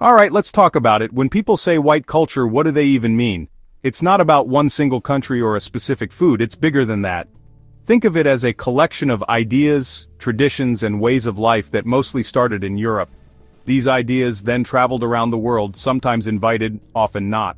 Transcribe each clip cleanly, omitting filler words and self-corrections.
Alright, let's talk about it. When people say white culture, what do they even mean? It's not about one single country or a specific food, it's bigger than that. Think of it as a collection of ideas, traditions, and ways of life that mostly started in Europe. These ideas then traveled around the world, sometimes invited, often not.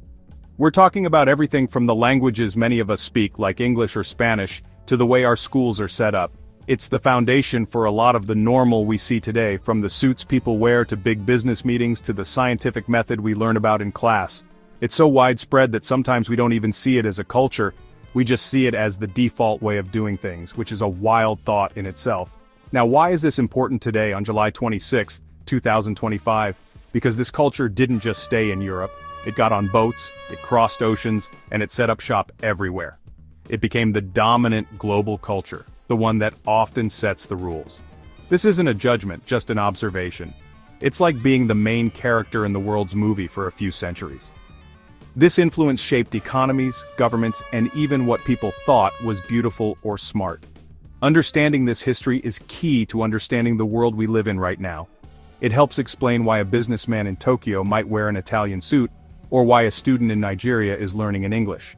We're talking about everything from the languages many of us speak, like English or Spanish, to the way our schools are set up. It's the foundation for a lot of the normal we see today, from the suits people wear to big business meetings to the scientific method we learn about in class. It's so widespread that sometimes we don't even see it as a culture, we just see it as the default way of doing things, which is a wild thought in itself. Now, why is this important today on July 26, 2025? Because this culture didn't just stay in Europe. It got on boats, it crossed oceans, and it set up shop everywhere. It became the dominant global culture, the one that often sets the rules. This isn't a judgment, just an observation. It's like being the main character in the world's movie for a few centuries. This influence shaped economies, governments, and even what people thought was beautiful or smart. Understanding this history is key to understanding the world we live in right now. It helps explain why a businessman in Tokyo might wear an Italian suit, or why a student in Nigeria is learning in English.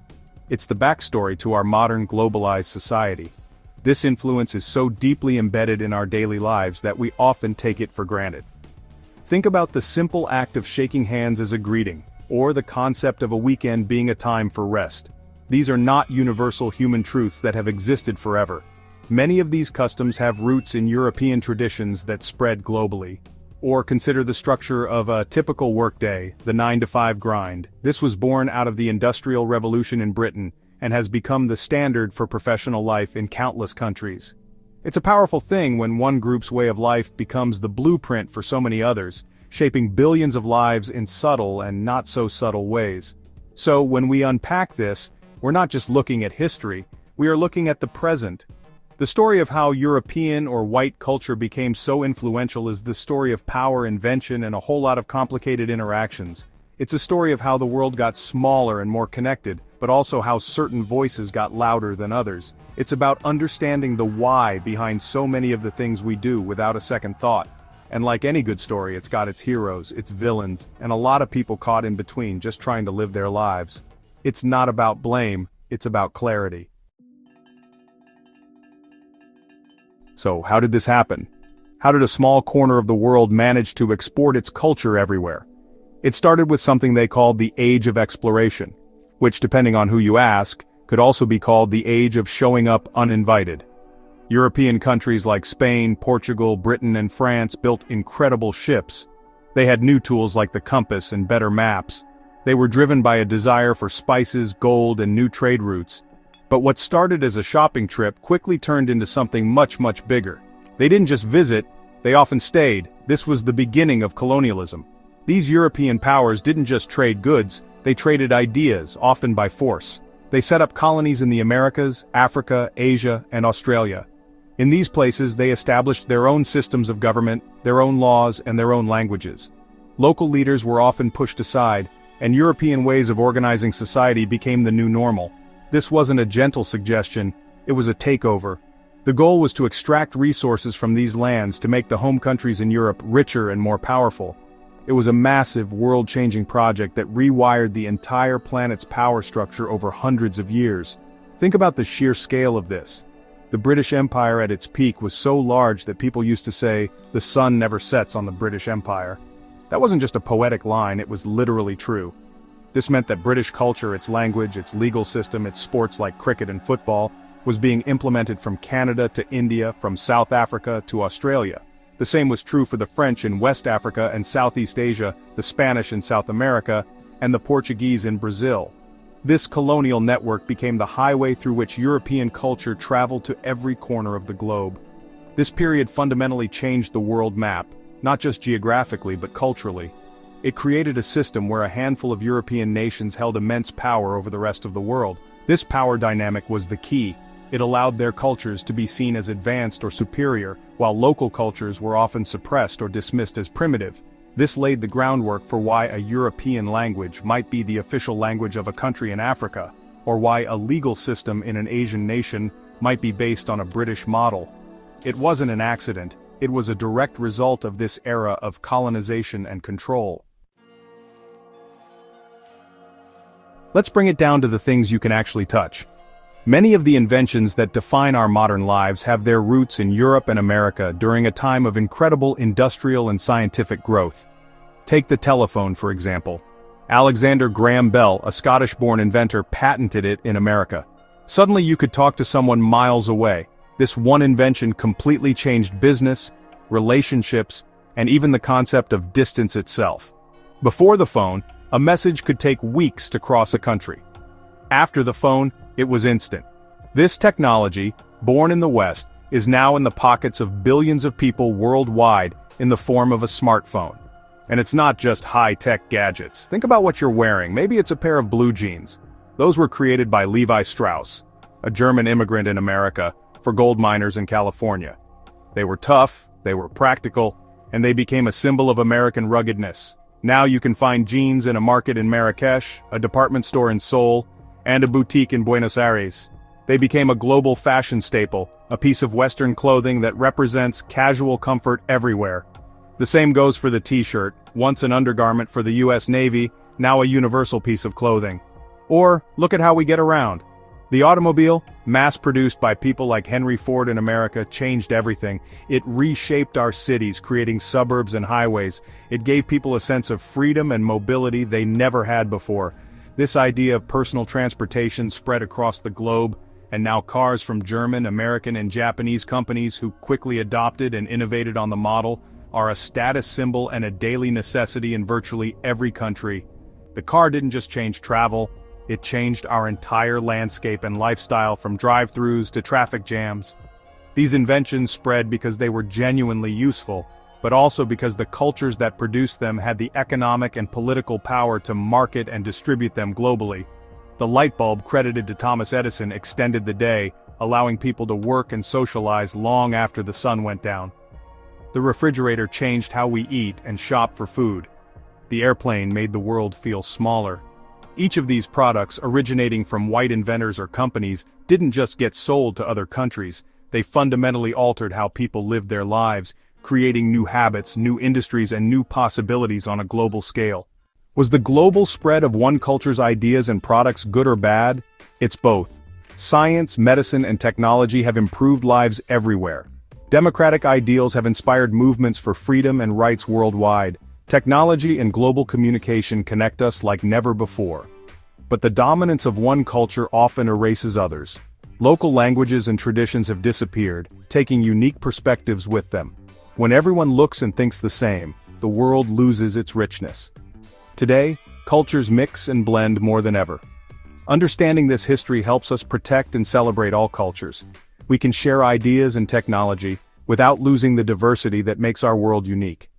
It's the backstory to our modern globalized society. This influence is so deeply embedded in our daily lives that we often take it for granted. Think about the simple act of shaking hands as a greeting, or the concept of a weekend being a time for rest. These are not universal human truths that have existed forever. Many of these customs have roots in European traditions that spread globally. Or consider the structure of a typical workday, the 9-to-5 grind. This was born out of the Industrial Revolution in Britain, and has become the standard for professional life in countless countries. It's a powerful thing when one group's way of life becomes the blueprint for so many others, shaping billions of lives in subtle and not-so-subtle ways. So when we unpack this, we're not just looking at history, we are looking at the present. The story of how European or white culture became so influential is the story of power, invention, and a whole lot of complicated interactions. It's a story of how the world got smaller and more connected, but also how certain voices got louder than others. It's about understanding the why behind so many of the things we do without a second thought. And like any good story, it's got its heroes, its villains, and a lot of people caught in between just trying to live their lives. It's not about blame, it's about clarity. So how did this happen? How did a small corner of the world manage to export its culture everywhere? It started with something they called the Age of Exploration, which, depending on who you ask, could also be called the Age of Showing Up Uninvited. European countries like Spain, Portugal, Britain, and France built incredible ships. They had new tools like the compass and better maps. They were driven by a desire for spices, gold, and new trade routes. But what started as a shopping trip quickly turned into something much, much bigger. They didn't just visit, they often stayed. This was the beginning of colonialism. These European powers didn't just trade goods, they traded ideas, often by force. They set up colonies in the Americas, Africa, Asia, and Australia. In these places they established their own systems of government, their own laws, and their own languages. Local leaders were often pushed aside, and European ways of organizing society became the new normal. This wasn't a gentle suggestion, it was a takeover. The goal was to extract resources from these lands to make the home countries in Europe richer and more powerful. It was a massive, world-changing project that rewired the entire planet's power structure over hundreds of years. Think about the sheer scale of this. The British Empire at its peak was so large that people used to say, "The sun never sets on the British Empire." That wasn't just a poetic line, it was literally true. This meant that British culture, its language, its legal system, its sports like cricket and football, was being implemented from Canada to India, from South Africa to Australia. The same was true for the French in West Africa and Southeast Asia, the Spanish in South America, and the Portuguese in Brazil. This colonial network became the highway through which European culture traveled to every corner of the globe. This period fundamentally changed the world map, not just geographically but culturally. It created a system where a handful of European nations held immense power over the rest of the world. This power dynamic was the key. It allowed their cultures to be seen as advanced or superior, while local cultures were often suppressed or dismissed as primitive. This laid the groundwork for why a European language might be the official language of a country in Africa, or why a legal system in an Asian nation might be based on a British model. It wasn't an accident, it was a direct result of this era of colonization and control. Let's bring it down to the things you can actually touch. Many of the inventions that define our modern lives have their roots in Europe and America during a time of incredible industrial and scientific growth. Take the telephone, for example. Alexander Graham Bell, a Scottish-born inventor, patented it in America. Suddenly you could talk to someone miles away. This one invention completely changed business, relationships, and even the concept of distance itself. Before the phone, a message could take weeks to cross a country. After the phone, it was instant. This technology, born in the West, is now in the pockets of billions of people worldwide in the form of a smartphone. And it's not just high-tech gadgets. Think about what you're wearing. Maybe it's a pair of blue jeans. Those were created by Levi Strauss, a German immigrant in America, for gold miners in California. They were tough, they were practical, and they became a symbol of American ruggedness. Now you can find jeans in a market in Marrakesh, a department store in Seoul, and a boutique in Buenos Aires. They became a global fashion staple, a piece of Western clothing that represents casual comfort everywhere. The same goes for the t-shirt, once an undergarment for the US Navy, now a universal piece of clothing. Or, look at how we get around. The automobile, mass-produced by people like Henry Ford in America, changed everything. It reshaped our cities, creating suburbs and highways. It gave people a sense of freedom and mobility they never had before. This idea of personal transportation spread across the globe, and now cars from German, American, and Japanese companies who quickly adopted and innovated on the model are a status symbol and a daily necessity in virtually every country. The car didn't just change travel, it changed our entire landscape and lifestyle from drive-thrus to traffic jams. These inventions spread because they were genuinely useful, but also because the cultures that produced them had the economic and political power to market and distribute them globally. The light bulb, credited to Thomas Edison, extended the day, allowing people to work and socialize long after the sun went down. The refrigerator changed how we eat and shop for food. The airplane made the world feel smaller. Each of these products, originating from white inventors or companies, didn't just get sold to other countries, they fundamentally altered how people lived their lives, creating new habits, new industries, and new possibilities on a global scale. Was the global spread of one culture's ideas and products good or bad? It's both. Science, medicine, and technology have improved lives everywhere. Democratic ideals have inspired movements for freedom and rights worldwide. Technology and global communication connect us like never before. But the dominance of one culture often erases others. Local languages and traditions have disappeared, taking unique perspectives with them. When everyone looks and thinks the same, the world loses its richness. Today, cultures mix and blend more than ever. Understanding this history helps us protect and celebrate all cultures. We can share ideas and technology without losing the diversity that makes our world unique.